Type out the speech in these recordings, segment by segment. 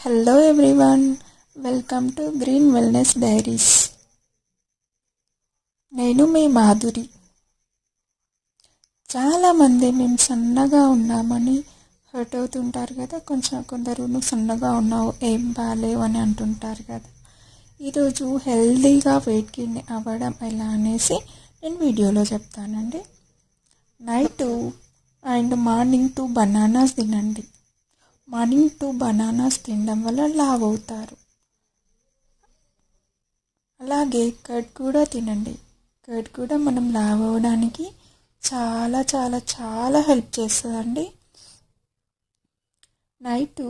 Hello everyone, welcome to green wellness diaries. నేను మీ మాధురి. చాలామంది మేము సన్నగా ఉన్నామని హర్ట్ అవుతుంటారు కదా. కొందరు నువ్వు సన్నగా ఉన్నావు, ఏం బాగాలేవు అని అంటుంటారు కదా. ఈరోజు హెల్తీగా వెయిట్ గెయిన్ అవ్వడం ఎలా అనేసి నేను వీడియోలో చెప్తానండి. నైట్ అండ్ మార్నింగ్ 2 బనానాస్ తినండి. మార్నింగ్ 2 బనానాస్ తినడం వల్ల లావ్ అవుతారు. అలాగే కర్డ్ కూడా తినండి. కర్డ్ కూడా మనం లావ్ అవ్వడానికి చాలా చాలా చాలా హెల్ప్ చేస్తుందండి. నైట్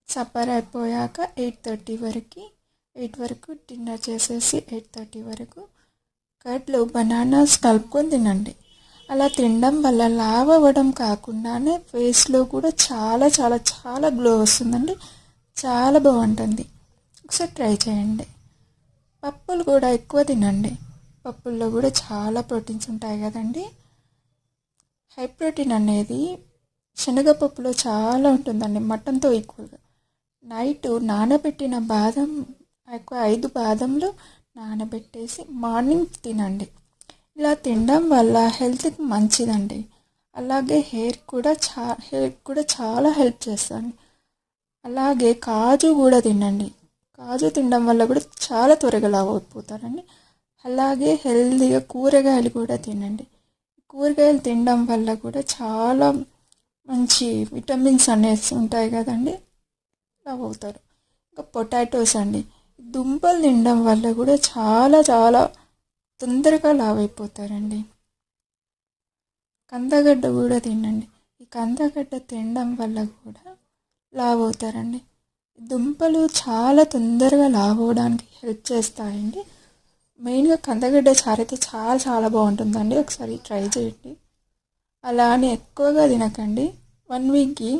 సప్పర్ అయిపోయాక 8 వరకు డిన్నర్ చేసేసి 8:30 వరకు కర్డ్లో బనానాస్ కలుపుకొని తినండి. అలా తినడం వల్ల లావ్ అవ్వడం కాకుండానే ఫేస్లో కూడా చాలా చాలా చాలా గ్లో వస్తుందండి. చాలా బాగుంటుంది. ఒకసారి ట్రై చేయండి. పప్పులు కూడా ఎక్కువ తినండి. పప్పుల్లో కూడా చాలా ప్రోటీన్స్ ఉంటాయి కదండి. హై ప్రోటీన్ అనేది శనగపప్పులో చాలా ఉంటుందండి, మటన్తో ఈక్వల్గా. నైట్ నానబెట్టిన బాదం 5 బాదంలు నానబెట్టేసి మార్నింగ్ తినండి. ఇలా తినడం వల్ల హెల్త్కి మంచిదండి. అలాగే హెయిర్ కూడా చాలా హెల్ప్ చేస్తుంది. అలాగే కాజు కూడా తినండి. కాజు తినడం వల్ల కూడా చాలా త్వరగా లావు అయిపోతారండి. అలాగే హెల్తీగా కూరగాయలు కూడా తినండి. కూరగాయలు తినడం వల్ల కూడా చాలా మంచి విటమిన్స్ అనేసి ఉంటాయి కదండి, లావు అవుతారు. ఇంకా పొటాటోస్ అండి, దుంపలు తినడం వల్ల కూడా చాలా చాలా తొందరగా లావు అయిపోతారండి. కందగడ్డ కూడా తినండి. ఈ కందగడ్డ తినడం వల్ల కూడా లావు అవుతారండి. దుంపలు చాలా తొందరగా లావు అవడానికి హెల్ప్ చేస్తాయండి. మెయిన్గా కందగడ్డ చారు అయితే చాలా చాలా బాగుంటుందండి. ఒకసారి ట్రై చేయండి. అలా అని ఎక్కువగా తినకండి. 1 వీక్కి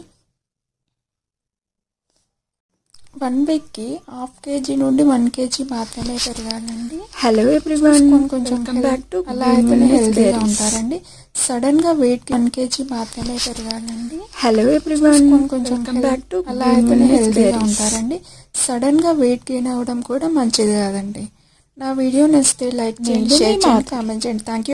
1/2 kg నుండి 1 kg మాత్రమే పెరగాలండి. హలో ఎవ్రీవన్, కొంచెం బ్యాక్ టు అలా అయితేనే హెల్తీగా ఉంటారండి. సడన్గా వెయిట్ 1 kg మాత్రమే పెరగాలండి. హలో ఎవ్రీవన్, కొంచెం బ్యాక్ టు అలా అయితేనే హెల్తీగా ఉంటారండి. సడన్గా వెయిట్ గెయిన్ అవ్వడం కూడా మంచిది కాదండి. నా వీడియో నచ్చితే లైక్ చేయండి, షేర్ చేయండి, కామెంట్ చేయండి. Thank you.